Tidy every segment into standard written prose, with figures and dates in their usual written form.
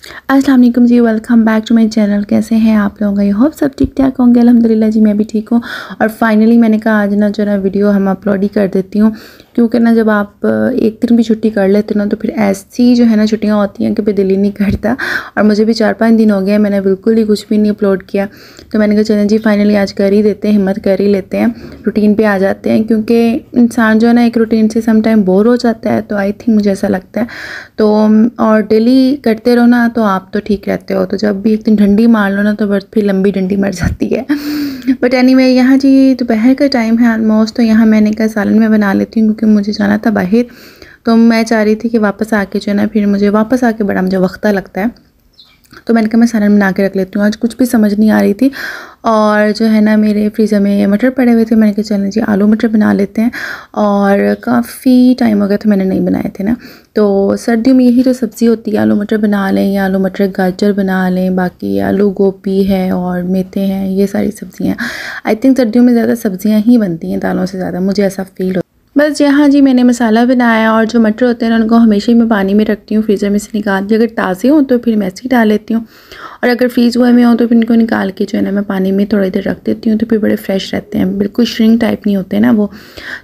अस्सलाम वालेकुम जी, welcome back to my channel. कैसे हैं आप लोग? आई होप सब ठीक ठाक होंगे। अल्हम्दुलिल्लाह जी, मैं भी ठीक हूँ। और फाइनली मैंने कहा आज ना जो ना वीडियो हम अपलोड ही कर देती हूँ, क्योंकि ना जब आप एक दिन भी छुट्टी कर लेते हो ना तो फिर ऐसी जो है ना छुट्टियाँ होती हैं कि फिर दिल ही नहीं करता। और मुझे भी 4-5 दिन हो गए मैंने बिल्कुल ही कुछ भी नहीं अपलोड किया। तो मैंने कहा चलें जी फाइनली आज कर ही देते हैं, हिम्मत कर ही लेते हैं, रूटीन पे आ जाते हैं। क्योंकि इंसान जो है ना एक रूटीन से सम टाइम बोर हो जाता है, तो आई थिंक मुझे ऐसा लगता है। तो और डेली करते रहो ना तो आप तो ठीक रहते हो, तो जब भी एक दिन डंडी मार लो ना तो बस फिर लंबी डंडी मर जाती है। बट एनीवे यहाँ जी दोपहर का टाइम है ऑलमोस्ट, तो यहाँ मैंने कहा सालन में बना लेती हूँ क्योंकि मुझे जाना था बाहर। तो मैं चाह रही थी कि वापस आके जो है ना फिर मुझे वापस आके बड़ा मुझे वक्त लगता है, तो मैंने कहा मैं सालन बना के रख लेती हूँ। आज कुछ भी समझ नहीं आ रही थी और जो है ना मेरे फ्रीज़र में मटर पड़े हुए थे, मैंने कहा चलें जी आलू मटर बना लेते हैं। और काफ़ी टाइम हो गया था मैंने नहीं बनाए थे ना। तो सर्दियों में यही तो सब्ज़ी होती है, आलू मटर बना लें या आलू मटर गाजर बना लें, बाकी आलू गोभी है और मेथी हैं, ये सारी सब्ज़ियाँ। आई थिंक सर्दियों में ज़्यादा सब्ज़ियाँ ही बनती हैं दालों से ज़्यादा, मुझे ऐसा फ़ील होता है। बस यहाँ जी मैंने मसाला बनाया और जो मटर होते हैं ना उनको हमेशा ही मैं पानी में रखती हूँ, फ्रीज़र में से निकाल के। अगर ताज़े हों तो फिर मैं ऐसे ही डाल लेती हूँ, और अगर फ्रीज़ हुए में हो तो फिर इनको निकाल के जो है ना मैं पानी में थोड़ी देर रख देती हूँ, तो फिर बड़े फ्रेश रहते हैं, बिल्कुल श्रिंक टाइप नहीं होते ना वो।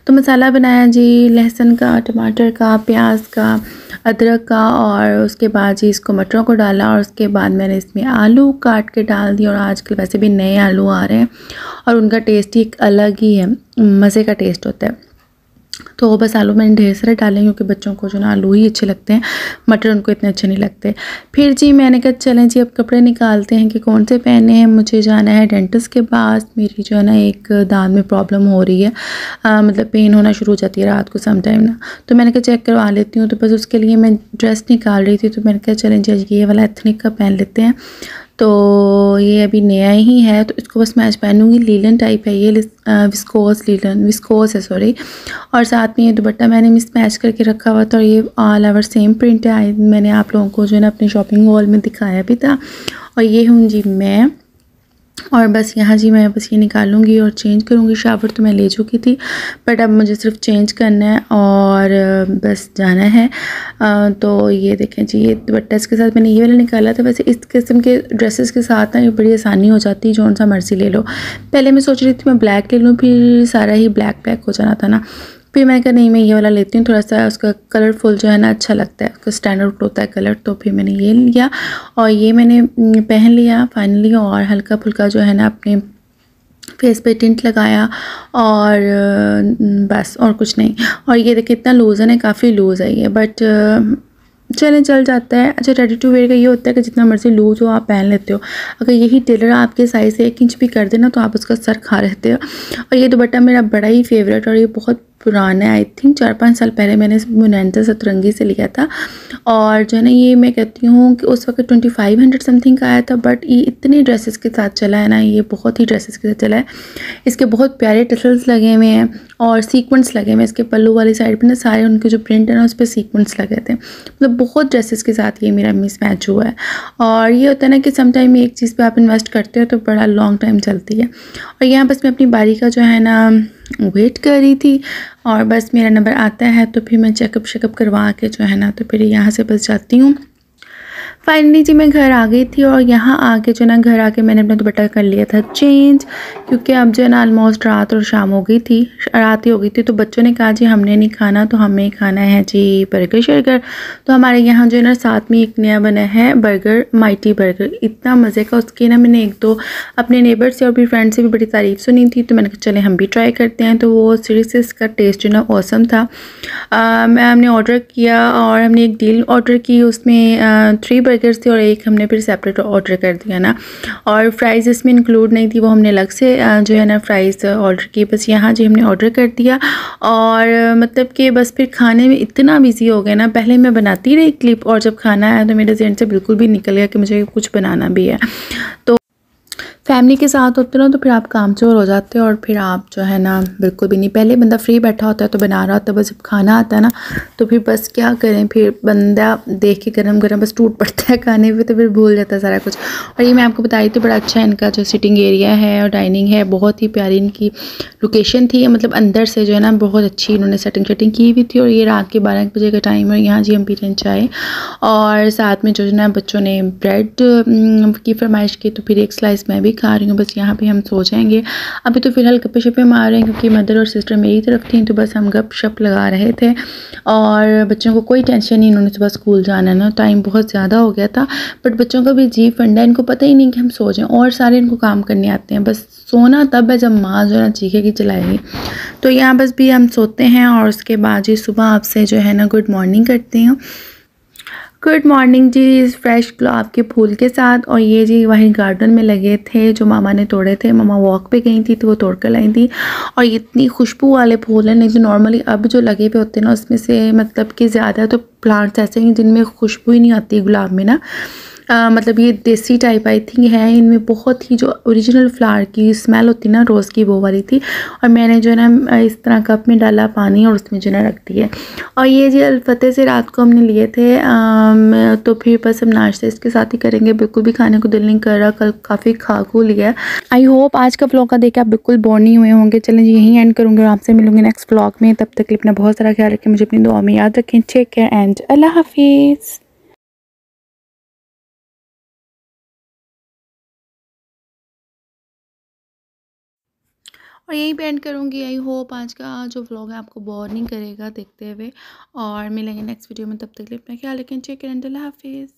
तो मसाला बनाया जी लहसुन का, टमाटर का, प्याज का, अदरक का, और उसके बाद जी इसको मटरों को डाला और उसके बाद मैंने इसमें आलू काट के डाल दिया। और आजकल वैसे भी नए आलू आ रहे हैं और उनका टेस्ट ही एक अलग ही है, मज़े का टेस्ट होता है। तो बस आलू मैंने ढेर सारे डाले क्योंकि बच्चों को जो ना आलू ही अच्छे लगते हैं, मटर उनको इतने अच्छे नहीं लगते। फिर जी मैंने कहा चलें जी अब कपड़े निकालते हैं कि कौन से पहने हैं। मुझे जाना है डेंटिस्ट के पास, मेरी जो है ना एक दांत में प्रॉब्लम हो रही है, मतलब पेन होना शुरू हो जाती है रात को सम टाइम ना, तो मैंने कहा चेक करवा लेती हूँ। तो बस उसके लिए मैं ड्रेस निकाल रही थी, तो मैंने कहा चलें जी ये वाला एथनिक का पहन लेते हैं। तो ये अभी नया ही है, तो इसको बस मैं आज पहनूंगी। लीलन टाइप है ये, विस्कोस है सॉरी। और साथ में ये दुपट्टा मैंने मिस मैच करके रखा हुआ था, और ये ऑल ओवर सेम प्रिंट है। मैंने आप लोगों को जो है ना अपने शॉपिंग हॉल में दिखाया भी था। और ये हूँ जी मैं, और बस यहाँ जी मैं बस ये निकालूंगी और चेंज करूँगी। शावर तो मैं ले चुकी थी, बट अब मुझे सिर्फ चेंज करना है और बस जाना है। तो ये देखें जी ये दुपट्टा इसके साथ मैंने ये वाला निकाला था। वैसे इस किस्म के ड्रेसेस के साथ ना ये बड़ी आसानी हो जाती है, जौन सा मर्जी ले लो। पहले मैं सोच रही थी मैं ब्लैक ले लूँ, फिर सारा ही ब्लैक ब्लैक हो जाना था ना, फिर मैंने कहा नहीं मैं ये वाला लेती हूँ, थोड़ा सा उसका कलरफुल जो है ना अच्छा लगता है, उसका स्टैंडर्ड होता है कलर। तो फिर मैंने ये लिया और ये मैंने पहन लिया फाइनली, और हल्का फुल्का जो है ना अपने फेस पे टिंट लगाया और बस और कुछ नहीं। और ये देखिए इतना लूज़ है ना, काफ़ी लूज़ है ये, बट चलें चल जाता है। अच्छा रेडी टू वेयर का ये होता है कि जितना मर्जी लूज़ हो आप पहन लेते हो। अगर यही टेलर आपके साइज़ से 1 इंच भी कर देना तो आप उसका सर खा रहते हो। और ये दुपट्टा मेरा बड़ा ही फेवरेट, और ये बहुत पुराना है, आई थिंक 4-5 साल पहले मैंने इस मुनैंजा सतरंगी से लिया था। और जो है ना ये मैं कहती हूँ कि उस वक्त 2500 समथिंग का आया था, बट ये इतने ड्रेसेस के साथ चला है ना, ये बहुत ही ड्रेसेस के साथ चला है। इसके बहुत प्यारे टसल्स लगे हुए हैं और सीक्वेंस लगे हुए हैं इसके पल्लू वाली साइड पे ना, सारे उनके जो प्रिंट है ना उस पर सीक्वेंस लगे थे। मतलब बहुत ड्रेसेस के साथ ये मेरा मिस मैच हुआ है। और ये होता है ना कि सम टाइम एक चीज़ पे आप इन्वेस्ट करते हो तो बड़ा लॉन्ग टाइम चलती है। और यहाँ बस मैं अपनी बारी का जो है ना वेट कर रही थी, और बस मेरा नंबर आता है तो फिर मैं चेकअप करवा के जो है ना तो फिर यहाँ से बस जाती हूँ। फाइनली जी मैं घर आ गई थी, और यहाँ आके जो ना घर आके मैंने अपना दुपट्टा कर लिया था चेंज, क्योंकि अब जो है ना ऑलमोस्ट रात और शाम हो गई थी, रात ही हो गई थी। तो बच्चों ने कहा जी हमने नहीं खाना, तो हमें खाना है जी बर्गर शर्गर। तो हमारे यहाँ जो है ना साथ में एक नया बना है बर्गर, माइटी बर्गर, इतना मज़े का। उसकी ना मैंने 1-2 अपने नेबर से और भी फ्रेंड से भी बड़ी तारीफ़ सुनी थी, तो मैंने कहा चले हम भी ट्राई करते हैं। तो वो सीरियसली इसका टेस्ट जो ना ऑसम था। हमने ऑर्डर किया और हमने एक डील ऑर्डर की, उसमें 3 बर्गर्स थे और एक हमने फिर सेपरेट ऑर्डर कर दिया ना। और फ्राइज़ इसमें इंक्लूड नहीं थी, वो हमने अलग से जो है ना फ्राइज़ ऑर्डर की। बस यहाँ जी हमने ऑर्डर कर दिया, और मतलब कि बस फिर खाने में इतना बिजी हो गए ना। पहले मैं बनाती रही क्लिप, और जब खाना आया तो मेरे ज़हन से बिल्कुल भी निकल गया कि मुझे कुछ बनाना भी है। तो फैमिली के साथ होते ना तो फिर आप कामचोर हो जाते हो और फिर आप जो है ना बिल्कुल भी नहीं, पहले बंदा फ्री बैठा होता है तो बना रहा होता है, बस जब खाना आता है ना तो फिर बस क्या करें, फिर बंदा देख के गरम गरम बस टूट पड़ता है खाने पे, तो फिर भूल जाता है सारा कुछ। और ये मैं आपको बताई थी, बड़ा अच्छा इनका जो सिटिंग एरिया है और डाइनिंग है, बहुत ही प्यारी इनकी लोकेशन थी, मतलब अंदर से जो है ना बहुत अच्छी इन्होंने सेटिंग की हुई थी। और ये रात के 12 बजे का टाइम है, यहाँ जी हम पी रहे हैं चाय और साथ में जो है ना बच्चों ने ब्रेड की फरमाइश की, तो फिर एक स्लाइस मैं भी खा रही हूँ। बस यहाँ पे हम सो जाएंगे। अभी तो फ़िलहाल गप्पे शप्पे मार रहे हैं क्योंकि मदर और सिस्टर मेरी तरफ थी, तो बस हम गप शप लगा रहे थे और बच्चों को कोई टेंशन नहीं, इन्होंने सुबह स्कूल जाना है ना, टाइम बहुत ज़्यादा हो गया था। बट बच्चों का भी अजीब फंडा है, इनको पता ही नहीं कि हम सो जाएँ और सारे इनको काम करने आते हैं, बस सोना तब है जब माँ जो है ना चीखेगी चलाएगी। तो यहाँ बस भी हम सोते हैं और उसके बाद जी सुबह आपसे जो है ना गुड मॉर्निंग करती हूँ। गुड मॉर्निंग जी, इस फ्रेश गुलाब के फूल के साथ। और ये जी वहीं गार्डन में लगे थे जो मामा ने तोड़े थे, मामा वॉक पे गई थी तो वो तोड़ कर लाई थी। और ये इतनी खुशबू वाले फूल हैं, नहीं तो नॉर्मली अब जो लगे हुए होते हैं ना उसमें से मतलब कि ज़्यादा तो प्लांट्स ऐसे हैं जिनमें खुशबू ही नहीं आती गुलाब में ना। मतलब ये देसी टाइप आई थिंक है, इनमें बहुत ही जो ओरिजिनल फ्लावर की स्मेल होती है ना रोज़ की, वो वाली थी। और मैंने जो है ना इस तरह कप में डाला पानी और उसमें जो है ना रख दिया। और ये जी अलफतेह से रात को हमने लिए थे, तो फिर बस हम नाश्ते इसके साथ ही करेंगे, बिल्कुल भी खाने को दिल नहीं कर रहा, कल काफ़ी खा खू लिया। आई होप आज का व्लॉग का देख के आप बिल्कुल बोर नहीं हुए होंगे। चलें जी यहीं एंड करूँगी और आपसे मिलूंगी नेक्स्ट व्लॉग में। तब तक के लिए अपना बहुत सारा ख्याल रखें, मुझे अपनी दुआ में याद रखें। टेक केयर एंड अल्लाह हाफिज़। और यहीं पे एंड करूँगी। आई होप आज का जो व्लॉग है आपको बोर नहीं करेगा देखते हुए। और मिलेंगे नेक्स्ट वीडियो में, तब तक के लिए अपना ख्याल रखें। टेक केयर एंड अल्लाह हाफिज़।